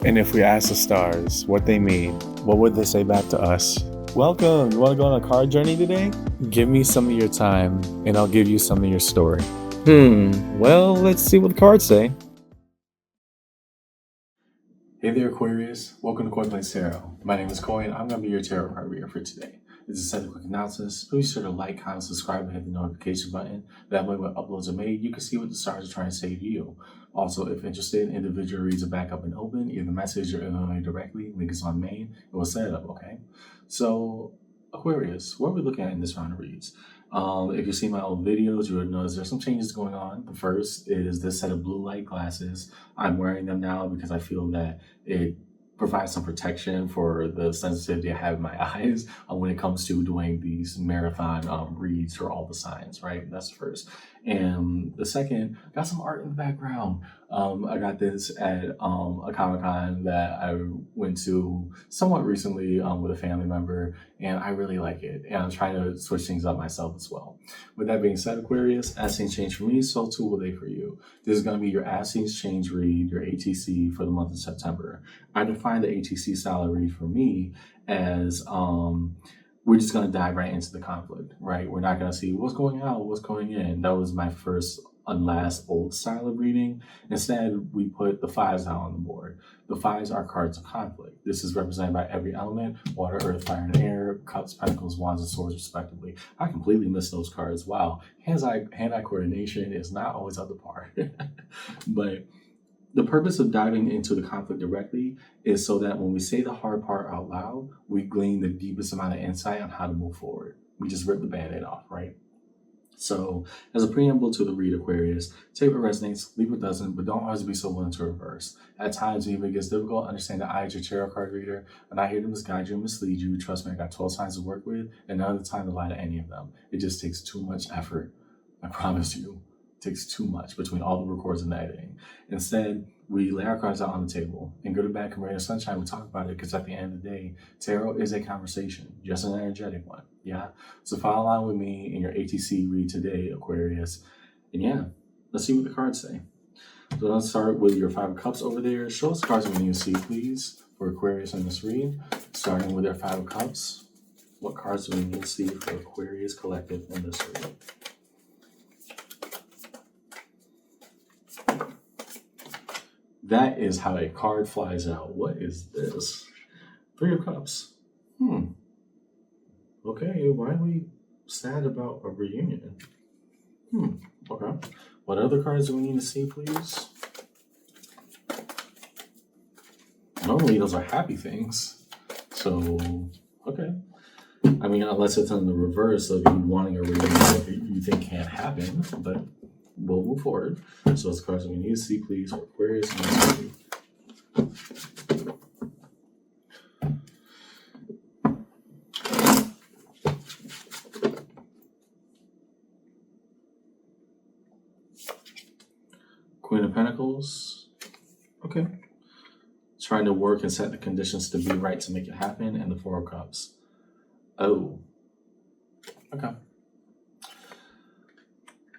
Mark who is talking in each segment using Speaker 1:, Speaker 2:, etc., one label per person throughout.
Speaker 1: And if we ask the stars what they mean, what would they say back to us? Welcome! You want to go on a card journey today? Give me some of your time, and I'll give you some of your story. Well, let's see what the cards say. Hey there, Aquarius. Welcome to Coin Place Tarot. My name is Coin. I'm going to be your tarot card reader for today. This is a set of quick announcements. Please be sure to like, comment, subscribe, and hit the notification button. That way, when uploads are made, you can see what the stars are trying to say to you. Also, if interested, individual reads are back up and open. Either message or email me directly. Link is on main, and we'll set it up, okay? So, Aquarius, what are we looking at in this round of reads? If you see my old videos, you would notice there's some changes going on. The first is this set of blue light glasses. I'm wearing them now because I feel that it provides some protection for the sensitivity I have in my eyes when it comes to doing these marathon reads for all the signs, right? That's the first. And the second, got some art in the background. I got this at a Comic-Con that I went to somewhat recently with a family member, and I really like it. And I'm trying to switch things up myself as well. With that being said, Aquarius, as things change for me, so too will they for you. This is going to be your as things change read, your ATC for the month of September. I define the ATC style of read for me as we're just going to dive right into the conflict, right? We're not going to see what's going out, what's going in. That was my first and last old style of reading. Instead, we put the fives out on the board. The fives are cards of conflict. This is represented by every element: water, earth, fire, and air, cups, pentacles, wands, and swords, respectively. I completely missed those cards. Wow. Hand-eye coordination is not always up to par. But the purpose of diving into the conflict directly is so that when we say the hard part out loud, we glean the deepest amount of insight on how to move forward. We just rip the band-aid off, right? So, as a preamble to the read, Aquarius, take what resonates, leave what doesn't, but don't always be so willing to reverse. At times, even if it gets difficult, understand that I, as your tarot card reader, I'm not here to misguide you and mislead you. Trust me, I got 12 signs to work with, and none of the time to lie to any of them. It just takes too much effort. I promise you. It takes too much between all the records and the editing. Instead, we lay our cards out on the table. And good or bad, come rain or sunshine, we talk about it because at the end of the day, tarot is a conversation, just an energetic one. Yeah. So follow along with me in your ATC read today, Aquarius. And yeah, let's see what the cards say. So let's start with your Five of Cups over there. Show us the cards we need to see, please, for Aquarius in this read. Starting with their Five of Cups. What cards do we need to see for Aquarius Collective in this read? That is how a card flies out. What is this? Three of Cups. Okay, why are we sad about a reunion? Okay. What other cards do we need to see, please? Normally those are happy things. So, okay. I mean, unless it's on the reverse of you wanting a reunion that you think can't happen, but we'll move forward. So it's cards we need to see, please, for Aquarius. Queen of Pentacles. Okay. Trying to work and set the conditions to be right to make it happen. And the Four of Cups. Oh. Okay.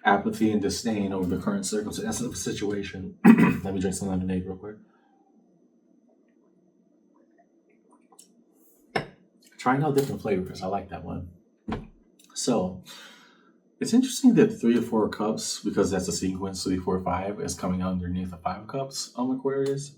Speaker 1: Apathy and disdain over the current circumstances of the situation. Let me drink some lemonade real quick. Trying out different flavors. I like that one. So, it's interesting that 3 or 4 cups, because that's a sequence, 3, 4, 5, is coming underneath the 5 cups on Aquarius.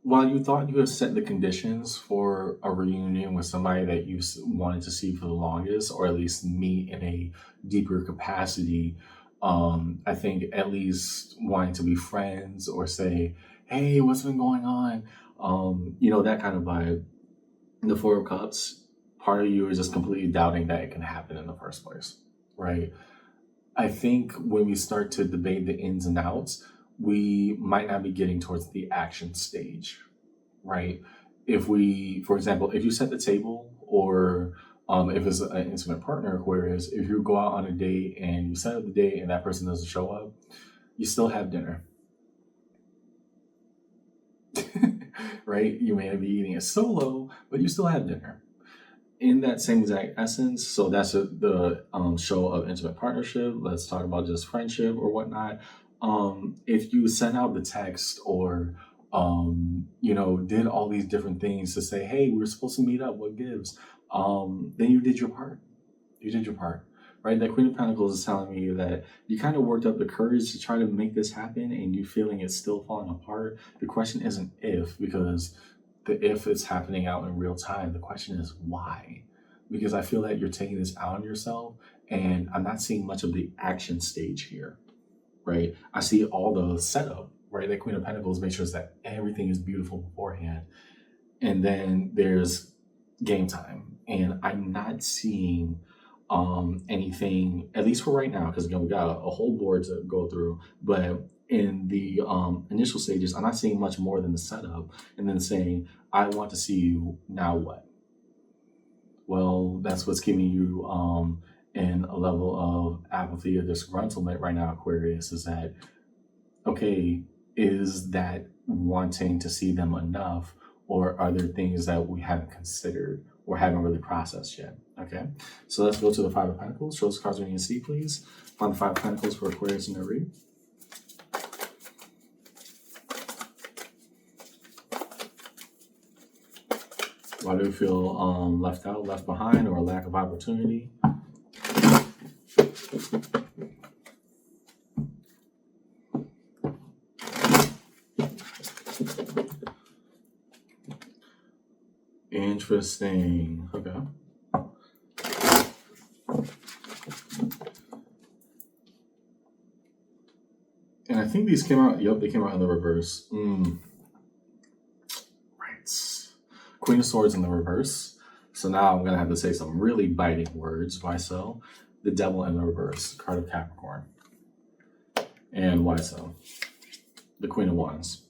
Speaker 1: While you thought you had set the conditions for a reunion with somebody that you wanted to see for the longest, or at least meet in a deeper capacity, I think at least wanting to be friends or say, hey, what's been going on? That kind of vibe. The Four of Cups, part of you is just completely doubting that it can happen in the first place, right? I think when we start to debate the ins and outs, we might not be getting towards the action stage, right? If we, for example, if you set the table, or if it's an intimate partner, Aquarius, if you go out on a date and you set up the date and that person doesn't show up, you still have dinner, right? You may not be eating it solo, but you still have dinner. In that same exact essence, so that's the show of intimate partnership. Let's talk about just friendship or whatnot. if you sent out the text or did all these different things to say, hey, we're supposed to meet up, what gives? Then you did your part. You did your part, right? That Queen of Pentacles is telling me that you kind of worked up the courage to try to make this happen and you feeling it's still falling apart. The question isn't if, because the if is happening out in real time. The question is why? Because I feel that you're taking this out on yourself and I'm not seeing much of the action stage here, right? I see all the setup, right? That Queen of Pentacles makes sure that everything is beautiful beforehand. And then there's game time. And I'm not seeing anything, at least for right now, because again, we got a whole board to go through. But in the initial stages, I'm not seeing much more than the setup and then saying, I want to see you, now what? Well, that's what's keeping you in a level of apathy or disgruntlement right now, Aquarius, is that, okay, is that wanting to see them enough, or are there things that we haven't considered or haven't really processed yet? Okay, so let's go to the Five of Pentacles. Show us cards we need to see, please. Find the Five of Pentacles for Aquarius in their read. Why do we feel left out, left behind, or a lack of opportunity? Interesting. Okay. And I think these came out, yep, they came out in the reverse. Right. Queen of Swords in the reverse. So now I'm going to have to say some really biting words. Why so? The Devil in the reverse, card of Capricorn. And why so? The Queen of Wands.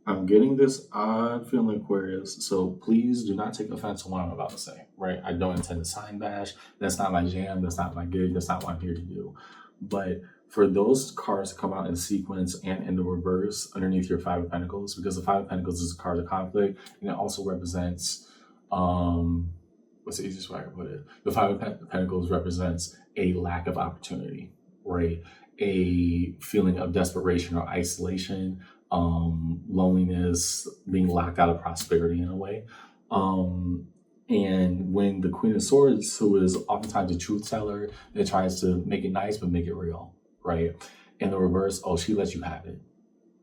Speaker 1: I'm getting this odd feeling, Aquarius, so please do not take offense to what I'm about to say, right? I don't intend to sign bash. That's not my jam. That's not my gig. That's not what I'm here to do. But for those cards to come out in sequence and in the reverse underneath your Five of Pentacles, because the Five of Pentacles is a card of conflict, and it also represents, what's the easiest way I can put it? The Five of Pentacles represents a lack of opportunity, right? A feeling of desperation or isolation, loneliness, being locked out of prosperity in a way. And when the Queen of Swords, who is oftentimes a truth teller that tries to make it nice but make it real, right? In the reverse, oh, she lets you have it.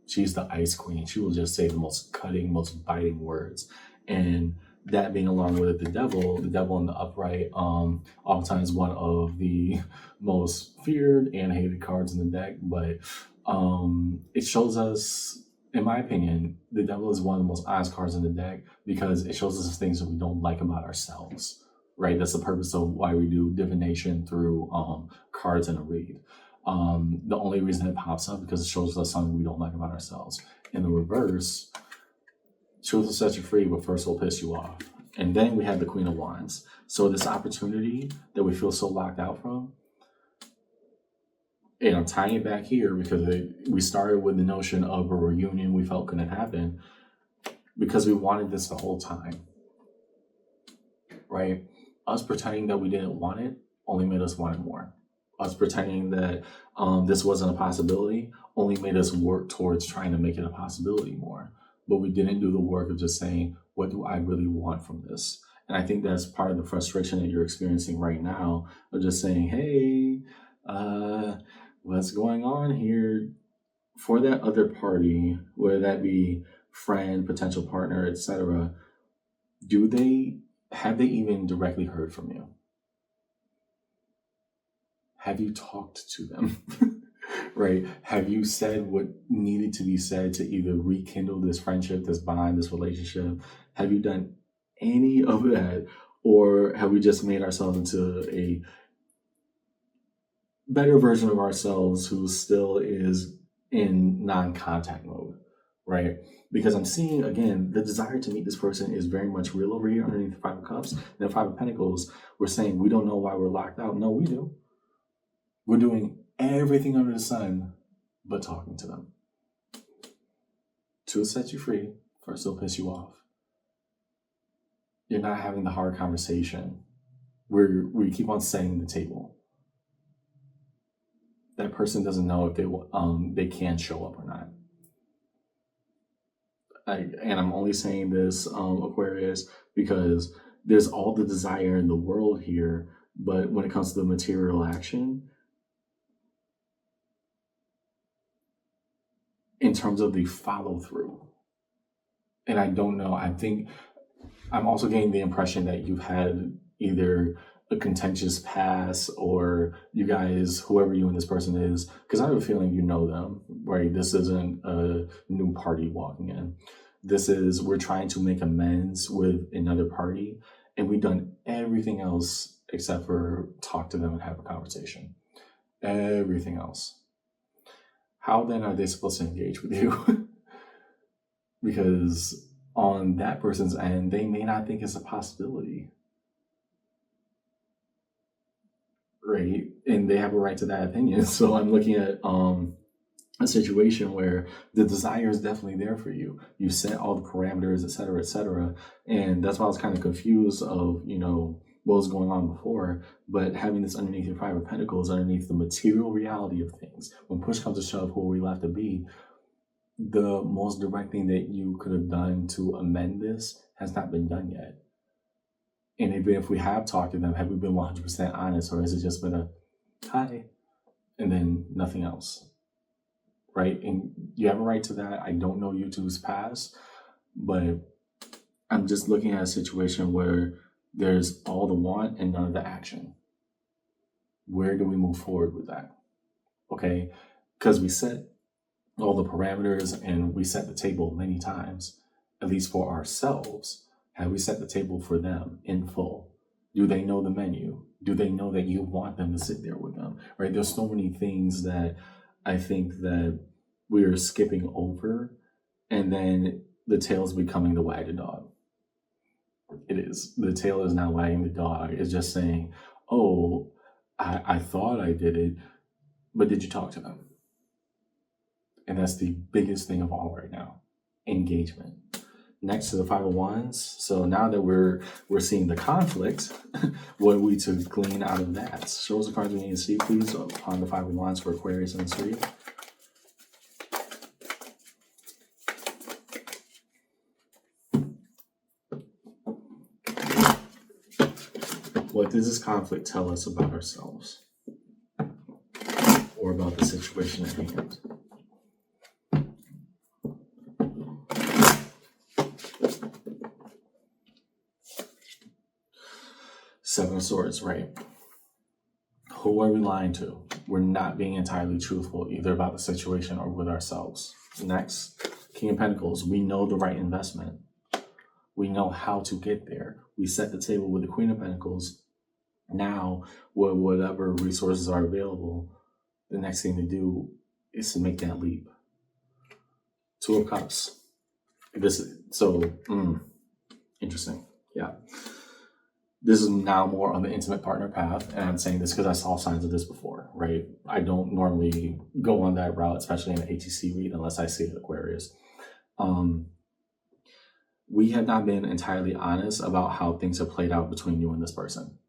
Speaker 1: She's the Ice Queen. She will just say the most cutting, most biting words. And that being along with the Devil in the upright, oftentimes one of the most feared and hated cards in the deck, but it shows us, in my opinion, the Devil is one of the most honest cards in the deck because it shows us things that we don't like about ourselves, right? That's the purpose of why we do divination through cards in a read. The only reason it pops up because it shows us something we don't like about ourselves. In the reverse, truth will set you free, but first will piss you off. And then we have the Queen of Wands. So this opportunity that we feel so locked out from, and I'm tying it back here because we started with the notion of a reunion we felt couldn't happen because we wanted this the whole time, right? Us pretending that we didn't want it only made us want it more. Us pretending that this wasn't a possibility only made us work towards trying to make it a possibility more. But we didn't do the work of just saying, what do I really want from this? And I think that's part of the frustration that you're experiencing right now of just saying, hey, what's going on here? For that other party, whether that be friend, potential partner, etc., have they even directly heard from you? Have you talked to them? Right? Have you said what needed to be said to either rekindle this friendship, this bond, this relationship? Have you done any of that? Or have we just made ourselves into a better version of ourselves who still is in non-contact mode, right? Because I'm seeing, again, the desire to meet this person is very much real over here underneath the Five of Cups. And the Five of Pentacles, we're saying we don't know why we're locked out. No, we do. We're doing everything under the sun but talking to them. To set you free, first they'll piss you off. You're not having the hard conversation. we keep on setting the table. That person doesn't know if they can show up or not. And I'm only saying this, Aquarius, because there's all the desire in the world here, but when it comes to the material action, in terms of the follow through, and I don't know, I think I'm also getting the impression that you've had either a contentious past, or you guys, whoever you and this person is, because I have a feeling you know them, right? This isn't a new party walking in. This is, we're trying to make amends with another party, and we've done everything else except for talk to them and have a conversation. Everything else. How then are they supposed to engage with you? Because on that person's end, they may not think it's a possibility. Right? And they have a right to that opinion. So I'm looking at a situation where the desire is definitely there for you. You set all the parameters, et cetera, et cetera. And that's why I was kind of confused of, what was going on before. But having this underneath your Five of Pentacles, underneath the material reality of things, when push comes to shove, who are we left to be? The most direct thing that you could have done to amend this has not been done yet. And even if we have talked to them, have we been 100% honest, or has it just been a hi and then nothing else? Right? And you have a right to that. I don't know you two's past, but I'm just looking at a situation where there's all the want and none of the action. Where do we move forward with that? Okay, because we set all the parameters and we set the table many times, at least for ourselves. Have we set the table for them in full? Do they know the menu? Do they know that you want them to sit there with them? Right? There's so many things that I think that we are skipping over, and then the tail's becoming the wag the dog. It is. The tail is now wagging the dog. It's just saying, oh, I thought I did it, but did you talk to them? And that's the biggest thing of all right now, engagement. Next to the Five of Wands. So now that we're seeing the conflict, what are we to glean out of that? Show us the cards we need to see, please, upon the Five of Wands for Aquarius in this reading. What does this conflict tell us about ourselves or about the situation at hand? Seven of Swords, right? Who are we lying to? We're not being entirely truthful either about the situation or with ourselves. Next, King of Pentacles. We know the right investment. We know how to get there. We set the table with the Queen of Pentacles. Now, with whatever resources are available, the next thing to do is to make that leap. Two of Cups. Interesting. Yeah. This is now more on the intimate partner path, and I'm saying this because I saw signs of this before, right? I don't normally go on that route, especially in an ATC read, unless I see it Aquarius. We have not been entirely honest about how things have played out between you and this person.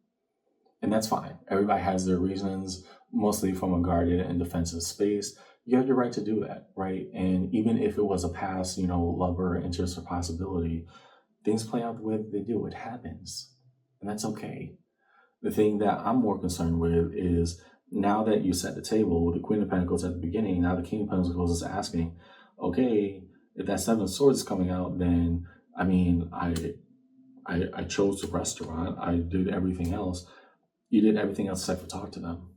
Speaker 1: And that's fine. Everybody has their reasons, mostly from a guarded and defensive space. You have your right to do that, right? And even if it was a past, lover, interest, or possibility, things play out the way that they do. It happens. And that's okay. The thing that I'm more concerned with is now that you set the table with the Queen of Pentacles at the beginning, now the King of Pentacles is asking, okay, if that Seven of Swords is coming out, then, I chose the restaurant. I did everything else. You did everything else except for talk to them.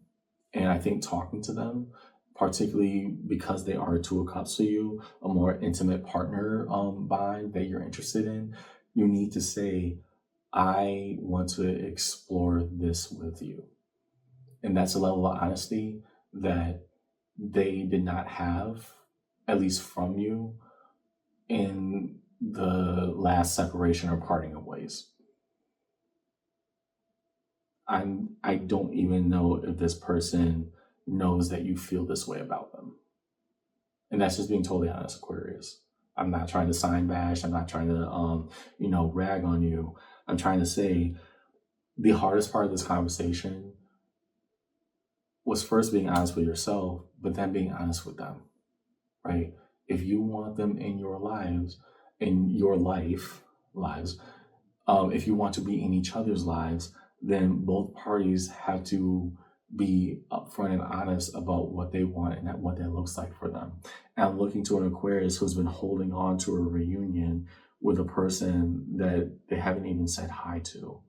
Speaker 1: And I think talking to them, particularly because they are a Two of Cups to you, a more intimate partner bind that you're interested in, you need to say, I want to explore this with you. And that's a level of honesty that they did not have, at least from you, in the last separation or parting of ways. I don't even know if this person knows that you feel this way about them. And that's just being totally honest, Aquarius. I'm not trying to sign bash. I'm not trying to, rag on you. I'm trying to say the hardest part of this conversation was first being honest with yourself, but then being honest with them, right? If you want them in your lives, in your lives, if you want to be in each other's lives, then both parties have to be upfront and honest about what they want and what that looks like for them. And I'm looking to an Aquarius who's been holding on to a reunion with a person that they haven't even said hi to,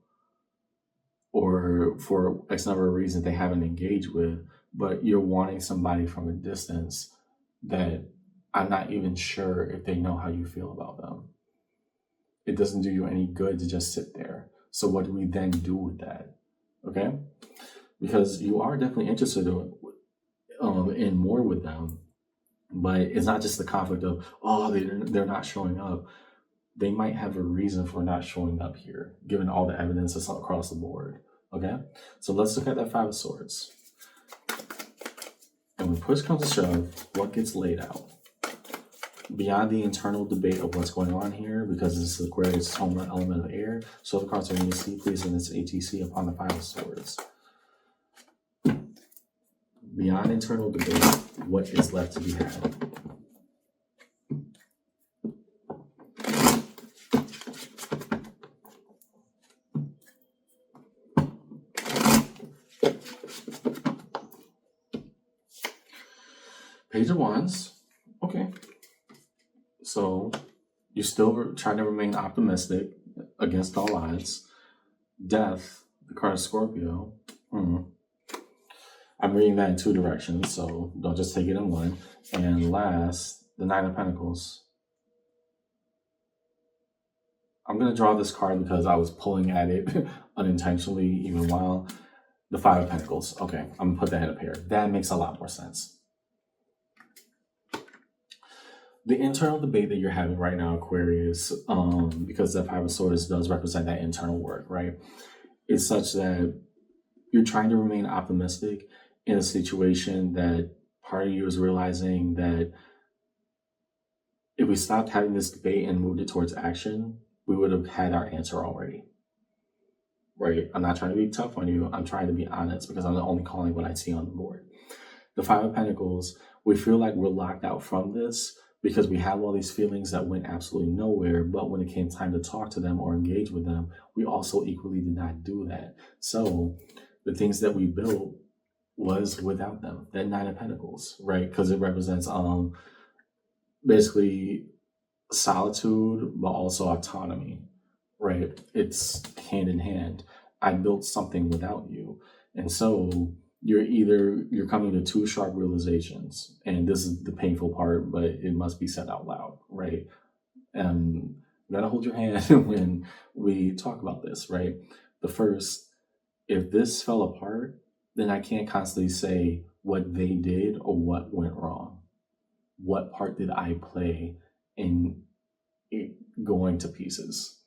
Speaker 1: or for X number of reasons they haven't engaged with, but you're wanting somebody from a distance that I'm not even sure if they know how you feel about them. It doesn't do you any good to just sit there. So what do we then do with that? Okay? Because you are definitely interested in more with them, but it's not just the conflict of, oh, they're not showing up. They might have a reason for not showing up here, given all the evidence that's across the board. Okay? So let's look at that Five of Swords. And when push comes to shove, what gets laid out? Beyond the internal debate of what's going on here, because this is Aquarius' home element of air, so the cards are going to see, please, in its ATC upon the Five of Swords. Beyond internal debate, what is left to be had? Page of Wands. Okay. So you're still trying to remain optimistic against all odds. Death, the card of Scorpio. I'm reading that in two directions, so don't just take it in one. And last, the Nine of Pentacles. I'm going to draw this card because I was pulling at it unintentionally even while. The Five of Pentacles. Okay, I'm going to put that in a pair. That makes a lot more sense. The internal debate that you're having right now, Aquarius, because the Five of Swords does represent that internal work, right? Is such that you're trying to remain optimistic in a situation that part of you is realizing that if we stopped having this debate and moved it towards action, we would have had our answer already, right? I'm not trying to be tough on you. I'm trying to be honest because I'm only calling what I see on the board. The Five of Pentacles, we feel like we're locked out from this because we have all these feelings that went absolutely nowhere, but when it came time to talk to them or engage with them, we also equally did not do that. So the things that we built was without them. That Nine of Pentacles, right? Because it represents basically solitude, but also autonomy, right? It's hand in hand. I built something without you. And so you're coming to two sharp realizations, and this is the painful part, but it must be said out loud, right? And you gotta hold your hand when we talk about this, right? The first, if this fell apart, then I can't constantly say what they did or what went wrong. What part did I play in it going to pieces?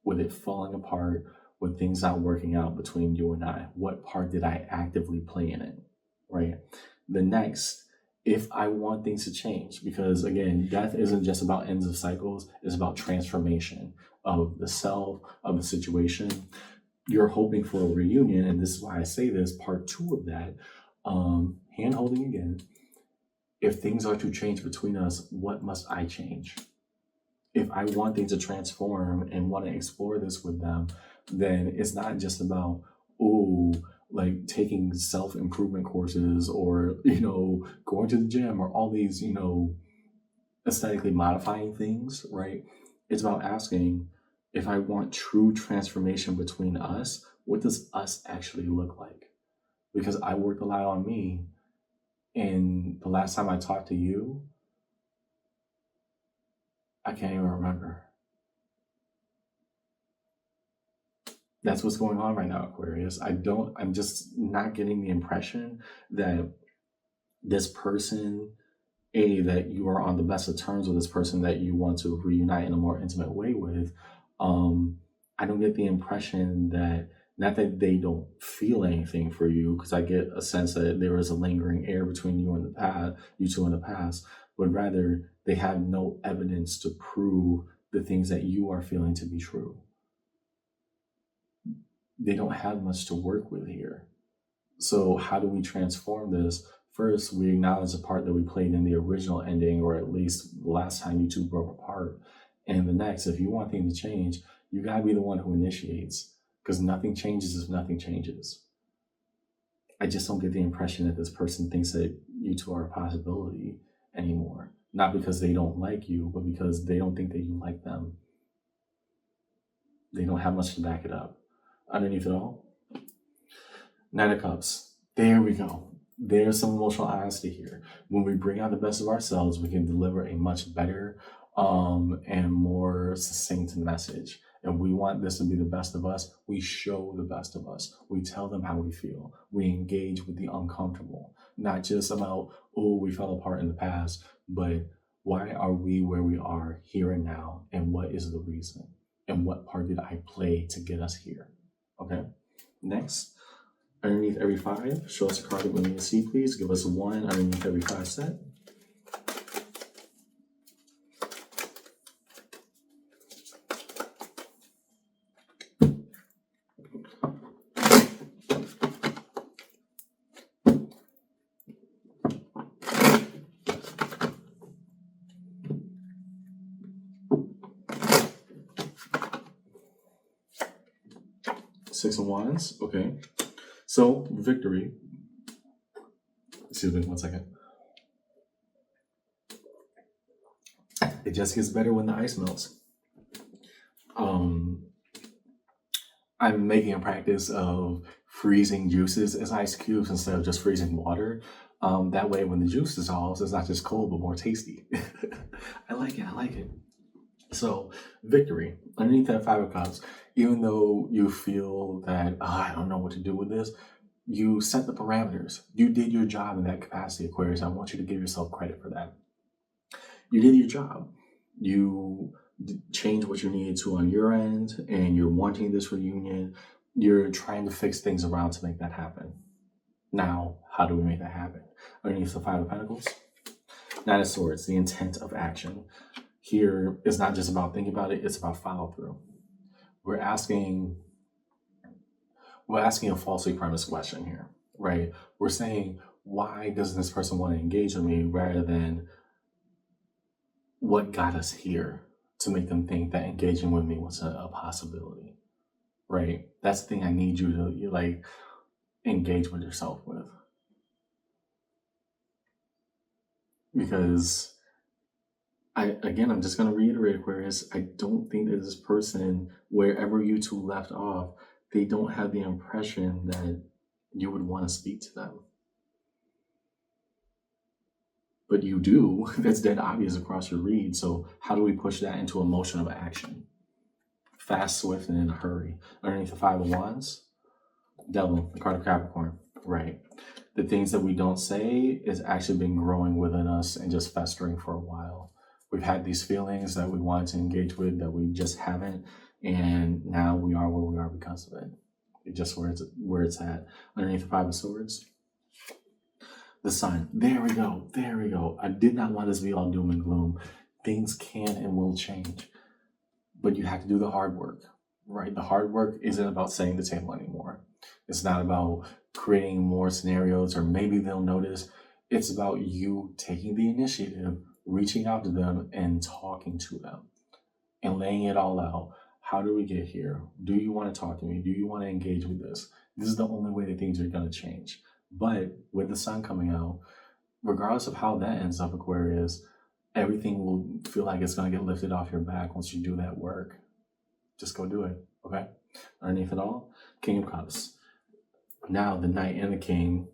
Speaker 1: With it falling apart, with things not working out between you and I? What part did I actively play in it, right? The next, if I want things to change, because again, death isn't just about ends of cycles, it's about transformation of the self, of the situation. You're hoping for a reunion, and this is why I say this, part two of that, hand holding again. If things are to change between us, what must I change? If I want things to transform and want to explore this with them, then it's not just about, like taking self-improvement courses or, going to the gym or all these, aesthetically modifying things, right? It's about asking, if I want true transformation between us, what does us actually look like? Because I worked a lot on me, and the last time I talked to you, I can't even remember. That's what's going on right now, Aquarius. I'm just not getting the impression that this person, that you are on the best of terms with this person that you want to reunite in a more intimate way with. I don't get the impression that, not that they don't feel anything for you, because I get a sense that there is a lingering air between you two in the past, but rather they have no evidence to prove the things that you are feeling to be true. they don't have much to work with here. So how do we transform this? First, we acknowledge the part that we played in the original ending, or at least the last time you two broke apart. And the next, if you want things to change, you gotta be the one who initiates, because nothing changes if nothing changes. I just don't get the impression that this person thinks that you two are a possibility anymore. Not because they don't like you, but because they don't think that you like them. They don't have much to back it up. Underneath it all, Nine of Cups. There we go. There's some emotional honesty here. When we bring out the best of ourselves, we can deliver a much better and more succinct message. If we want this to be the best of us, we show the best of us. We tell them how we feel. We engage with the uncomfortable. Not just about, oh, we fell apart in the past, but why are we where we are here and now? And what is the reason? And what part did I play to get us here? Okay. Next, underneath every 5, show us a card that we need to see, please. Give us 1 underneath every 5 set. Six of Wands. Okay. So, victory. Excuse me, 1 second. It just gets better when the ice melts. I'm making a practice of freezing juices as ice cubes instead of just freezing water. That way, when the juice dissolves, it's not just cold, but more tasty. I like it. I like it. So, victory. Underneath that 5 of Cups, even though you feel that, I don't know what to do with this, you set the parameters. You did your job in that capacity, Aquarius. I want you to give yourself credit for that. You did your job. You changed what you needed to on your end, and you're wanting this reunion. You're trying to fix things around to make that happen. Now, how do we make that happen? Underneath the 5 of Pentacles, 9 of Swords, the intent of action. Here is not just about thinking about it, it's about follow through. We're asking a falsely premised question here, right? We're saying, why doesn't this person want to engage with me, rather than what got us here to make them think that engaging with me was a possibility, right? That's the thing I need you to engage with yourself with. Because I'm just going to reiterate, Aquarius, I don't think that this person, wherever you two left off, they don't have the impression that you would want to speak to them. But you do. That's dead obvious across your read. So how do we push that into a motion of action? Fast, swift, and in a hurry. Underneath the 5 of Wands, Devil, the card of Capricorn. Right. The things that we don't say is actually been growing within us and just festering for a while. We've had these feelings that we wanted to engage with that we just haven't, and now we are where we are because of it. It's just where it's at. Underneath the 5 of Swords, the Sun. There we go. There we go. I did not want this to be all doom and gloom. Things can and will change, but you have to do the hard work, right? The hard work isn't about setting the table anymore. It's not about creating more scenarios or maybe they'll notice. It's about you taking the initiative, reaching out to them and talking to them and laying it all out. How do we get here? Do you want to talk to me? Do you want to engage with this? This is the only way that things are going to change. But with the Sun coming out, regardless of how that ends up, Aquarius, everything will feel like it's going to get lifted off your back once you do that work. Just go do it, okay? Underneath it all, King of Cups. Now the Knight and the King,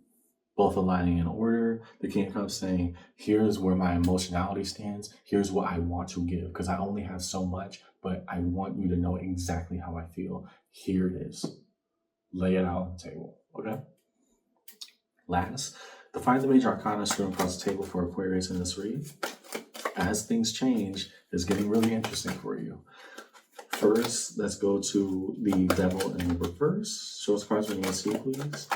Speaker 1: both aligning in order. The King of Cups saying, here's where my emotionality stands. Here's what I want to give, because I only have so much, but I want you to know exactly how I feel. Here it is. Lay it out on the table, okay? Last, the 5 of Major Arcana strewn across the table for Aquarius in this read. As things change, it's getting really interesting for you. First, let's go to the Devil in the reverse. Show us cards when you see, please.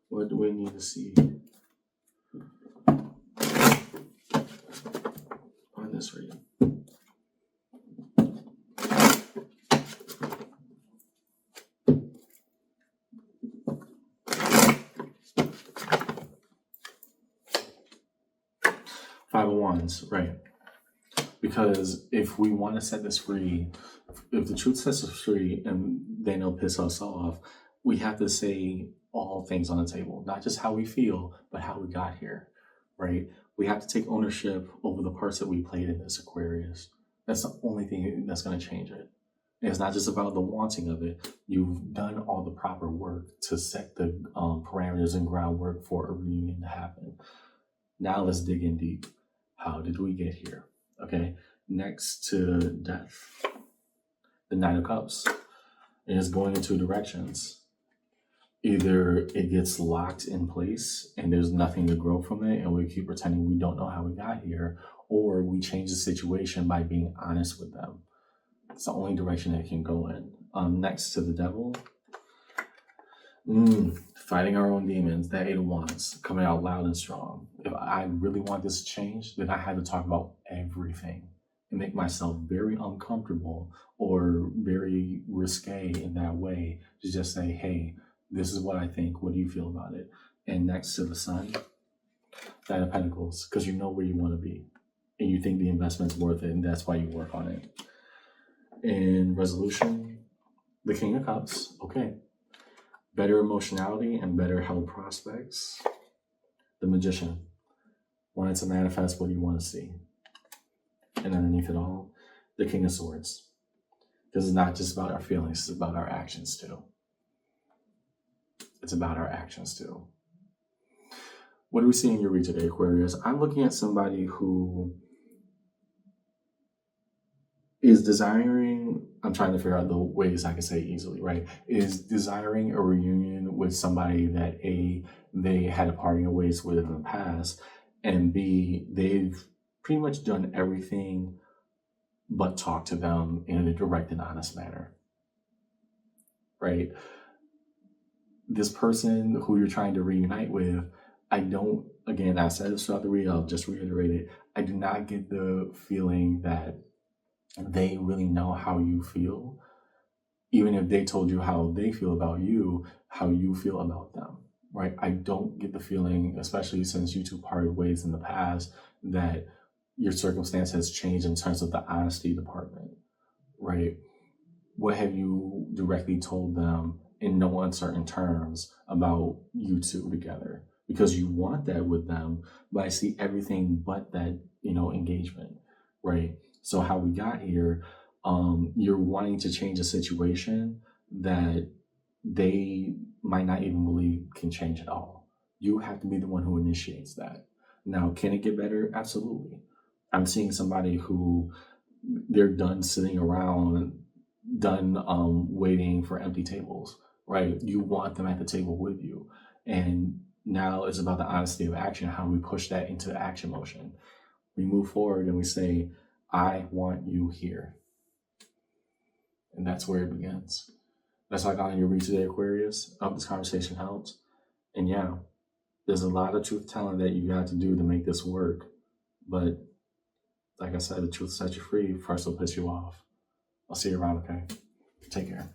Speaker 1: What do we need to see? Five of Wands, right? Because if we want to set this free, if the truth sets us free and then it'll piss us off, we have to say all things on the table, not just how we feel, but how we got here, right? We have to take ownership over the parts that we played in this, Aquarius. That's the only thing that's going to change it. And it's not just about the wanting of it. You've done all the proper work to set the parameters and groundwork for a reunion to happen. Now let's dig in deep. How did we get here? Okay, next to death, the Nine of Cups. And it's going in two directions. Either it gets locked in place and there's nothing to grow from it and we keep pretending we don't know how we got here, or we change the situation by being honest with them. It's the only direction it can go in. Next to the Devil, fighting our own demons, that Eight of Wands, coming out loud and strong. If I really want this to change, then I had to talk about everything and make myself very uncomfortable or very risque in that way to just say, hey, this is what I think. What do you feel about it? And next to the Sun, Nine of Pentacles, because you know where you want to be and you think the investment's worth it, and that's why you work on it. In resolution, the King of Cups, okay. Better emotionality and better health prospects. The Magician, wanted to manifest what you want to see. And underneath it all, the King of Swords. Because it's not just about our feelings, it's about our actions too. It's about our actions too. What do we see in your read today, Aquarius? I'm looking at somebody who is desiring, I'm trying to figure out the ways I can say it easily, right? Is desiring a reunion with somebody that A, they had a parting ways with in the past, and B, they've pretty much done everything but talk to them in a direct and honest manner, right? This person who you're trying to reunite with, I said this throughout the read, I'll just reiterate it. I do not get the feeling that they really know how you feel, even if they told you how they feel about you, how you feel about them, right? I don't get the feeling, especially since you two parted ways in the past, that your circumstance has changed in terms of the honesty department, right? What have you directly told them in no uncertain terms about you two together? Because you want that with them, but I see everything but that, engagement, right? So how we got here, you're wanting to change a situation that they might not even believe can change at all. You have to be the one who initiates that. Now, can it get better? Absolutely. I'm seeing somebody who they're done sitting around, done waiting for empty tables, right? You want them at the table with you. And now it's about the honesty of action, how we push that into action motion. We move forward and we say, I want you here. And that's where it begins. That's all I got on your read today, Aquarius. I hope this conversation helps. And yeah, there's a lot of truth telling that you got to do to make this work. But like I said, the truth sets you free. First, it'll piss you off. I'll see you around, okay? Take care.